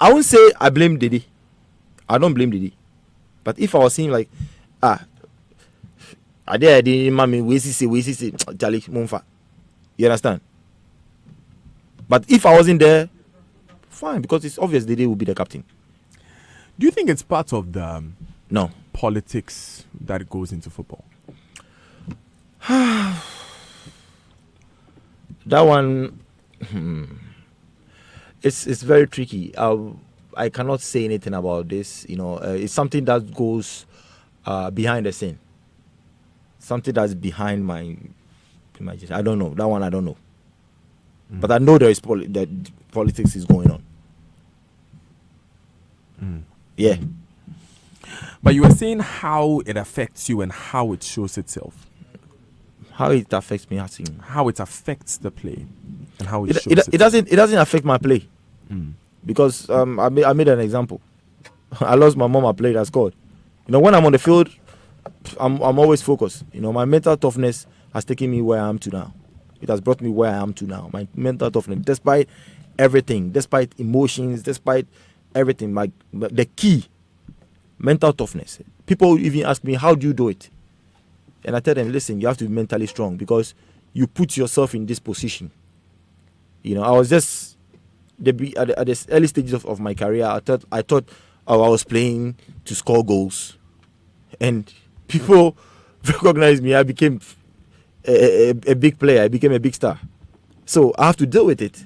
I won't say I blame Didi. I don't blame Didi. But if I was seeing like, I did mommy we see Jali Munfa. You understand? But if I wasn't there, fine, because it's obvious Didi will be the captain. Do you think it's part of the No. politics that goes into football? That one, it's very tricky. I cannot say anything about this. It's something that goes behind the scene. Something that's behind my imagination. I don't know. That one I don't know. But I know there is that politics is going on. Yeah. But you were saying how it affects you and how it shows itself. How it affects me, How it affects the play and how it shows it doesn't affect my play. Because I made an example. I lost my mom. I played. I scored. When I'm on the field, I'm always focused. My mental toughness has taken me where I am to now. It has brought me where I am to now. My mental toughness, despite everything, despite emotions, despite everything, the key, mental toughness. People even ask me, how do you do it? And I tell them, listen, you have to be mentally strong because you put yourself in this position. I was just at the early stages of my career. I thought I was playing to score goals, and people recognized me. I became a big player. I became a big star. So I have to deal with it.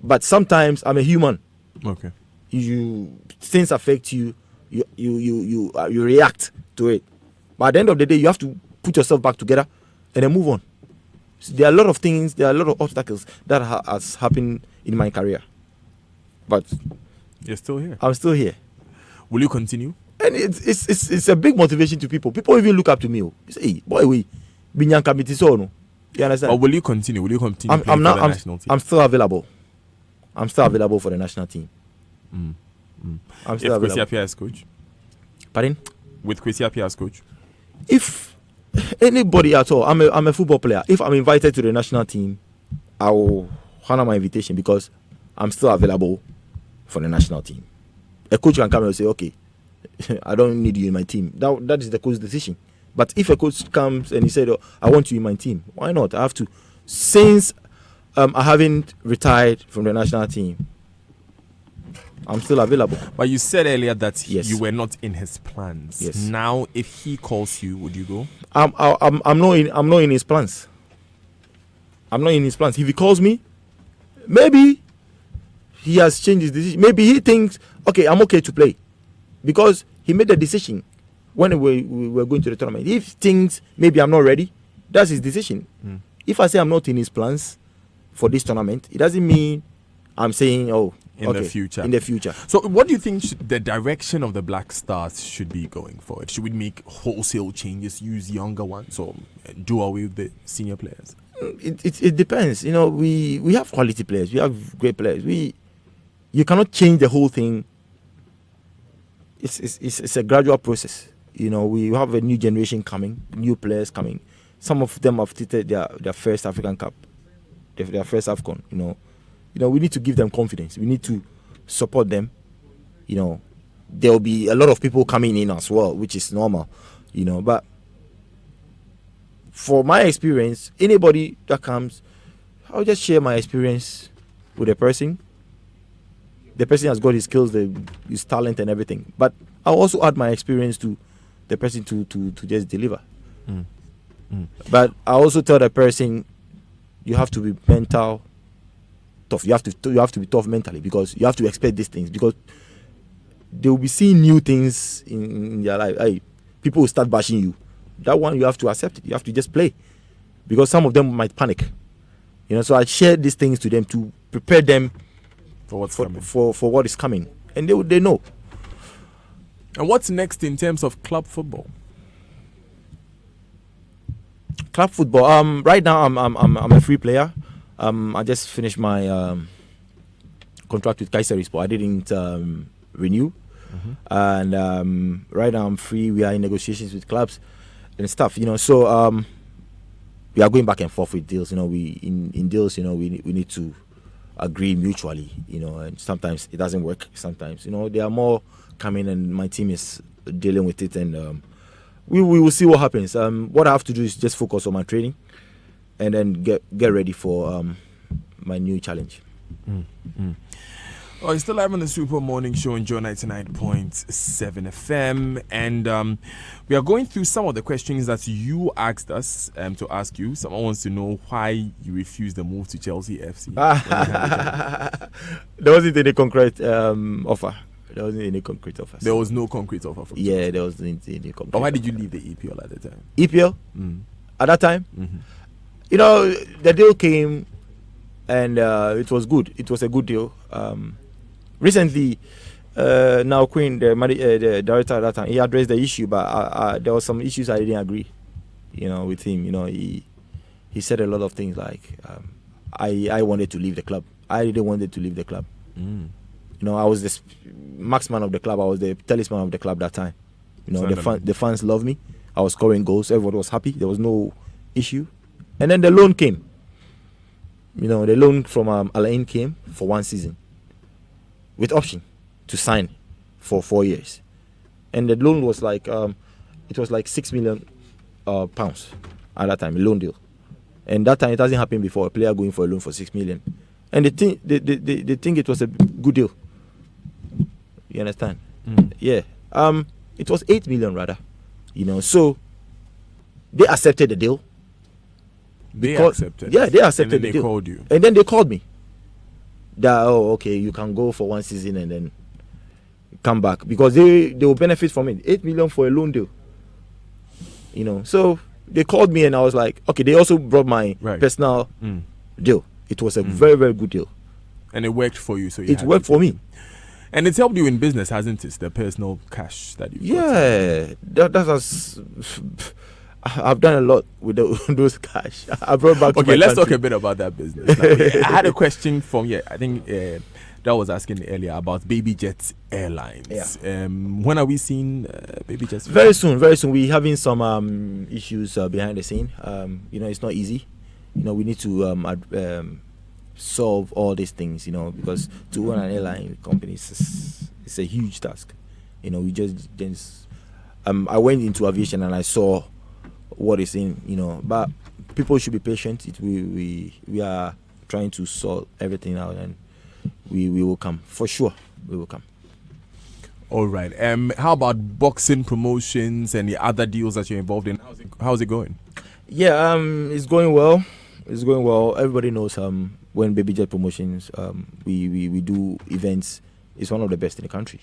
But sometimes I'm a human. Okay. Things affect you. You react to it. But at the end of the day, you have to put yourself back together and then move on. So there are a lot of things, there are a lot of obstacles that has happened in my career. But you're still here. I'm still here. Will you continue? And it's a big motivation to people. People even look up to me. They say, hey, boy, Binyanka Mitisono. You understand? Or will you continue? Will you continue playing for the national team? I'm still available. I'm still available for the national team. I'm still available. Kwesi Appiah as coach? Pardon? With Kwesi Appiah as coach? If anybody at all, I'm a football player. If I'm invited to the national team, I will honor my invitation because I'm still available for the national team. A coach can come and say, okay, I don't need you in my team. That is the coach's decision. But if a coach comes and he said, oh, I want you in my team, why not? I have to. Since I haven't retired from the national team, I'm still available. But you said earlier that yes, you were not in his plans. Yes. Now, if he calls you, would you go? I'm not in his plans. I'm not in his plans. If he calls me, maybe he has changed his decision. Maybe he thinks, okay, I'm okay to play, because he made the decision when we were going to the tournament. If he thinks maybe I'm not ready, that's his decision. If I say I'm not in his plans for this tournament, it doesn't mean I'm saying, oh, in the future. In the future. So what do you think the direction of the Black Stars should be going forward? Should we make wholesale changes, use younger ones, or do away with the senior players? It depends. We have quality players. We have great players. You cannot change the whole thing. It's a gradual process. We have a new generation coming, new players coming. Some of them have tasted their first African Cup, their first AFCON. We need to give them confidence. We need to support them. There will be a lot of people coming in as well, which is normal. But for my experience, anybody that comes, I'll just share my experience with the person. The person has got his skills, his talent and everything. But I'll also add my experience to the person to just deliver. But I also tell the person, you have to be mental tough. You have to be tough mentally, because you have to expect these things, because they will be seeing new things in their life. People will start bashing you. That one, you have to accept it. You have to just play, because some of them might panic. So I share these things to them to prepare them for what is coming, and they know. And what's next in terms of club football? Club football. Right now I'm a free player. I just finished my contract with Kayseri Sport. I didn't renew, and right now I'm free. We are in negotiations with clubs and stuff. So we are going back and forth with deals. We in deals. We need to agree mutually, and sometimes it doesn't work. Sometimes, there are more coming, and my team is dealing with it, and we will see what happens. What I have to do is just focus on my training, and then get ready for my new challenge. Oh, you're still live on the Super Morning Show on Joy 99.7 FM, and we are going through some of the questions that you asked us to ask you. Someone wants to know why you refused the move to Chelsea FC. There wasn't any concrete offer. There wasn't any concrete offer. There was no concrete offer. Yeah, there wasn't any concrete. But why did you leave the EPL at the time? EPL? At that time? The deal came, and it was good. It was a good deal. Recently, now Queen, the director at that time, he addressed the issue, but there were some issues I didn't agree, with him. He said a lot of things like, I wanted to leave the club. I didn't want to leave the club. I was the marksman of the club. I was the talisman of the club that time. The fans loved me. I was scoring goals. Everyone was happy. There was no issue. And then the loan came. The loan from Ayew came for 1 season, with option to sign for 4 years, and the loan was like it was like £6 million pounds at that time, a loan deal. And that time it hasn't happened before, a player going for a loan for 6 million, and they think it was a good deal. You understand? Yeah. It was 8 million rather. So they accepted the deal. They accepted. Yeah, they accepted the deal. They called you, and then they called me. That okay, you can go for 1 season and then come back, because they will benefit from it. 8 million for a loan deal. So they called me, and I was like, okay. They also brought my personal deal. It was a very, very good deal, and it worked for you. So it worked for me, and it's helped you in business, hasn't it? The personal cash that you. Yeah, that has. I've done a lot with those cash. I brought back. Okay, let's talk a bit about that business. Now, I had a question from I think that was asking earlier about Baby Jet Airlines. Yeah. When are we seeing Baby Jet? Very soon. We're having some issues behind the scene. It's not easy. We need to solve all these things. Because to run an airline company it's a huge task. We just I went into aviation and I saw what is in, but people should be patient. We are trying to sort everything out, and we will come for sure. We will come. All right. How about boxing promotions and the other deals that you're involved in? How's it going? Yeah, it's going well. Everybody knows when Baby Jet Promotions we do events. It's one of the best in the country.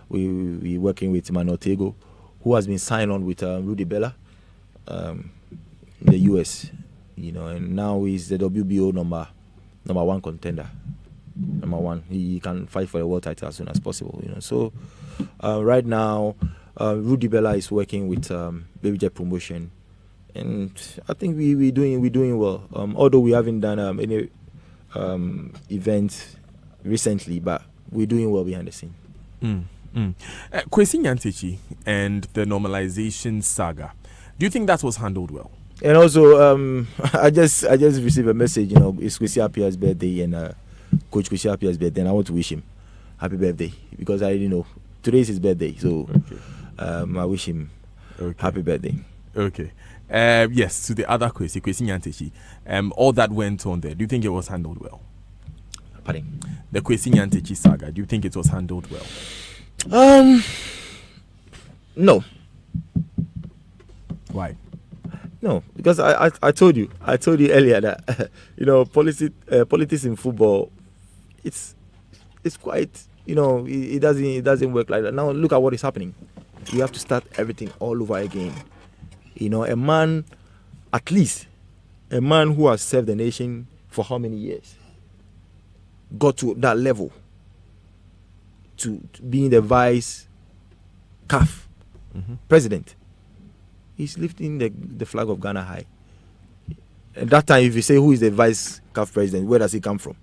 We working with Emmanuel Tego, who has been signed on with Rudy Bella in the US, and now he's the WBO number 1 contender. Number 1. He can fight for the world title as soon as possible, So right now, Rudy Bella is working with Baby Jet Promotion, and I think we're doing well. Although we haven't done any events recently, but we're doing well behind the scene. Kwesi Nyantakyi and the normalization saga, do you think that was handled well? And also, I just received a message. It's Kwesi Appiah's birthday, and Coach Kwesi Appiah's birthday, and I want to wish him happy birthday, because I didn't know today is his birthday. So I wish him happy birthday. Okay. Yes, to the other Kwesi Nyantakyi, all that went on there, do you think it was handled well? Pardon? The Kwesi Nyantakyi saga, do you think it was handled well? No. Why? No, because I told you earlier that politics in football, it's quite, it doesn't work like that. Now look at what is happening. You have to start everything all over again. A man who has served the nation for how many years got to that level, to being the vice CAF president. He's lifting the flag of Ghana high. At that time, if you say who is the vice CAF president, where does he come from?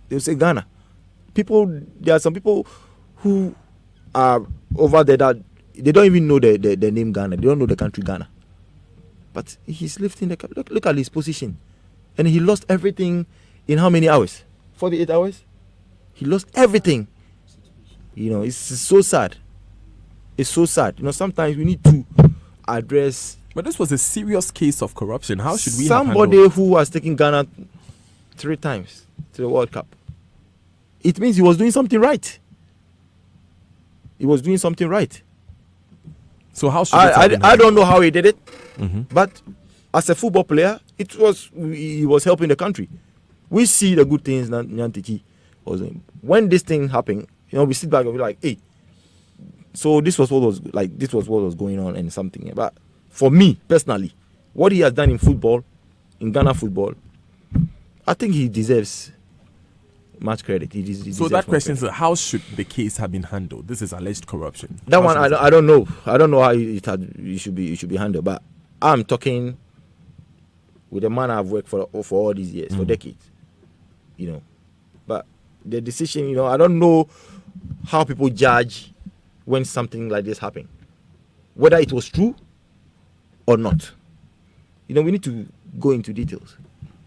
They'll say Ghana. There are some people who are over there that they don't even know the name Ghana. They don't know the country Ghana. But he's lifting the cup. Look at his position. And he lost everything in how many hours? 48 hours. He lost everything. You know, it's so sad. It's so sad. You know, sometimes we need to address. But this was a serious case of corruption. How should we somebody who has taken Ghana 3 times to the World Cup? It means he was doing something right. He was doing something right. So how should I don't know how he did it, mm-hmm. but as a football player, he was helping the country. We see the good things Nyantichi was doing. When this thing happened, you know, we sit back and be like, hey, so this was what was going on and something. But for me personally, what he has done in football, in Ghana football, I think he deserves much credit. So that question is, how should the case have been handled? This is alleged corruption. That one, I don't know. I don't know how it should be handled. But I'm talking with a man I've worked for all these years, for decades. You know, but the decision, you know, I don't know how people judge when something like this happens, whether it was true or not. You know, we need to go into details.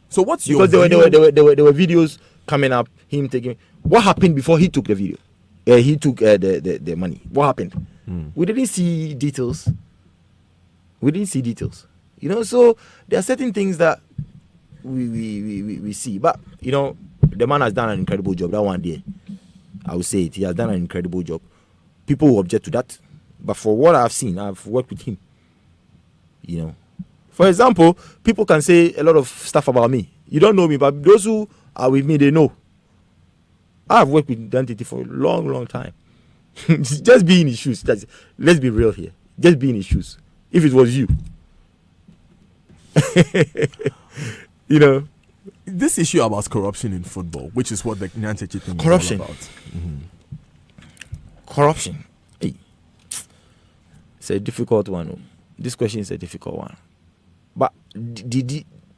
So what's your because there were videos coming up, him taking. What happened before he took the video? He took the money. What happened? We didn't see details. You know, so there are certain things that we see. But you know, the man has done an incredible job. That one day, I will say it. He has done an incredible job. People will object to that, but for what I've seen, I've worked with him. You know, for example, people can say a lot of stuff about me. You don't know me, but those who are with me, they know. I've worked with Dantiti for a long, long time. Just be in his shoes. Let's be real here. Just be in his shoes. If it was you, you know. This issue about corruption in football, which is what the Nyantechi thing is all about. Mm-hmm. Corruption. Hey. It's a difficult one. This question is a difficult one. But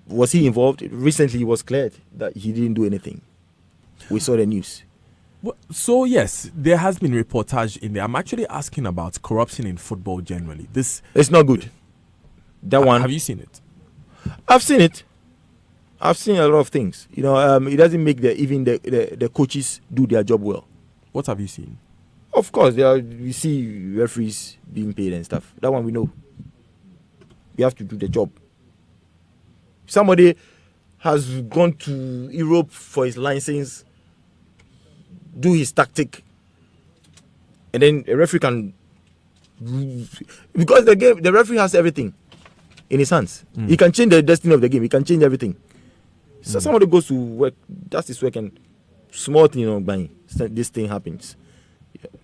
was he involved? Recently, it was cleared that he didn't do anything. We saw the news. Well, so yes, there has been reportage in there. I'm actually asking about corruption in football generally. It's not good. That one. Have you seen it? I've seen it. I've seen a lot of things. You know, it doesn't make even the coaches do their job well. What have you seen? Of course, we see referees being paid and stuff. That one we know. We have to do the job. Somebody has gone to Europe for his license, do his tactic, and then a referee can, because the referee has everything in his hands. He can change the destiny of the game. He can change everything. So somebody goes to work, does his work, and small thing, you know, bang, this thing happens.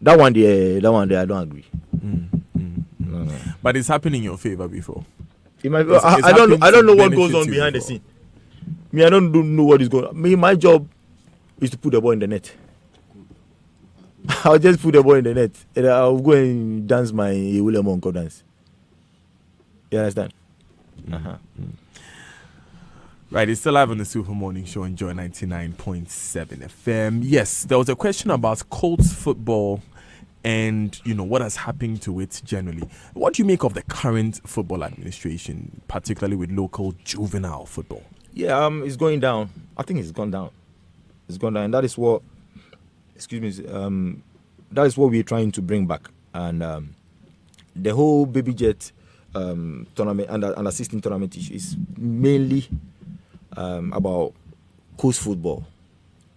That one there, I don't agree. No. But it's happened in your favor before. I don't know what goes on behind the scene. I don't know what is going on. My job is to put the ball in the net. I'll just put the ball in the net and I'll go and dance my William Onko dance. You understand? Right, it's still live on the Super Morning Show on Joy 99.7 FM. Yes, there was a question about Colts football and, you know, what has happened to it generally. What do you make of the current football administration, particularly with local juvenile football? Yeah, it's going down. I think it's gone down. It's gone down. And that is what, that is what we're trying to bring back. And the whole Baby Jet tournament, under 16 tournament issue is mainly about coast football.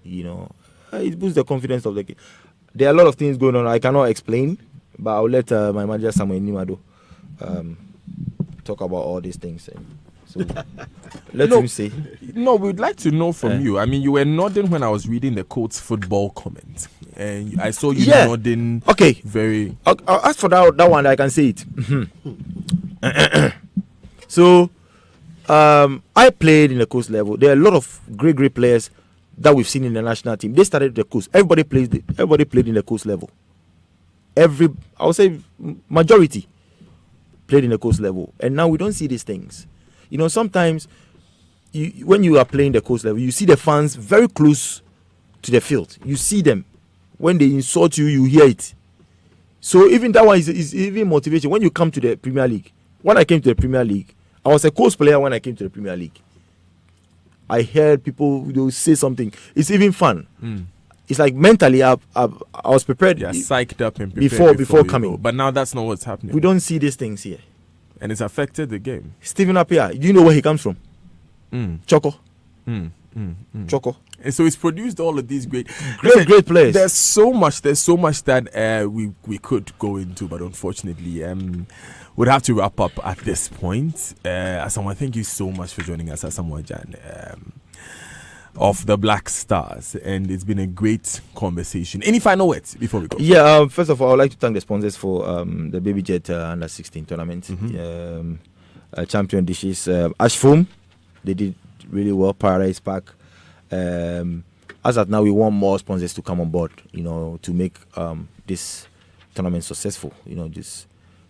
You know, it boosts the confidence of the game. There are a lot of things going on I cannot explain, but I'll let my manager Samuel Nimado talk about all these things. So let him say. No, we'd like to know from you. I mean, you were nodding when I was reading the Colts football comment, and I saw you nodding. Okay. Very. As for that one, I can say it. So, I played in the coast level. There are a lot of great players that we've seen in the national team. They started the coast. Everybody played in the coast level. I would say majority played in the coast level, and now we don't see these things. You know, sometimes when you are playing the coast level, you see the fans very close to the field. You see them. When they insult you, you hear it. So even that one is even motivation. When you come to the Premier League, when I came to the Premier League, I was a coast player when I came to the Premier League. I heard people say something. It's even fun. It's like mentally, I was prepared. Yeah, psyched up and prepared before coming. Go. But now that's not what's happening. We don't see these things here. And it's affected the game. Stephen Appiah, do you know where he comes from? Choco. Choco. And so it's produced all of these great players. There's so much that we could go into, but unfortunately, we'd have to wrap up at this point. Asamoah, thank you so much for joining us, Asamoah Gyan, of the Black Stars, and it's been a great conversation. Any final words before we go? Yeah, first of all, I'd like to thank the sponsors for the Baby Jet Under 16 tournament. Champion dishes, Ash Foam, they did really well. Paradise Park. As at now, we want more sponsors to come on board, to make this tournament successful. Just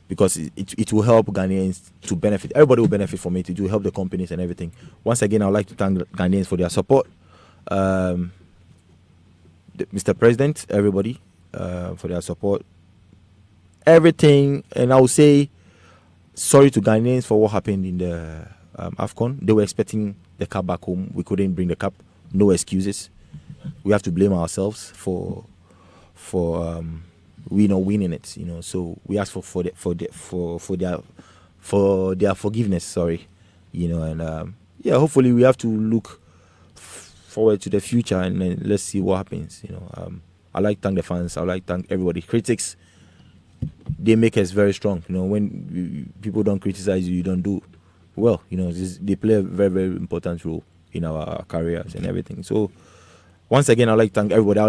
because it will help Ghanaians to benefit. Everybody will benefit from it. It will help the companies and everything. Once again, I would like to thank Ghanaians for their support. Mr. President, everybody, for their support. Everything, and I would say sorry to Ghanaians for what happened in the AFCON. They were expecting the cup back home. We couldn't bring the cup. No excuses. We have to blame ourselves for we not winning it. So we ask for their forgiveness. Sorry, and hopefully we have to look forward to the future and then let's see what happens. I like to thank the fans. I like to thank everybody. Critics, they make us very strong. When people don't criticize you, you don't do well. They play a very, very important role in our careers and everything. So once again, I'd like to thank everybody.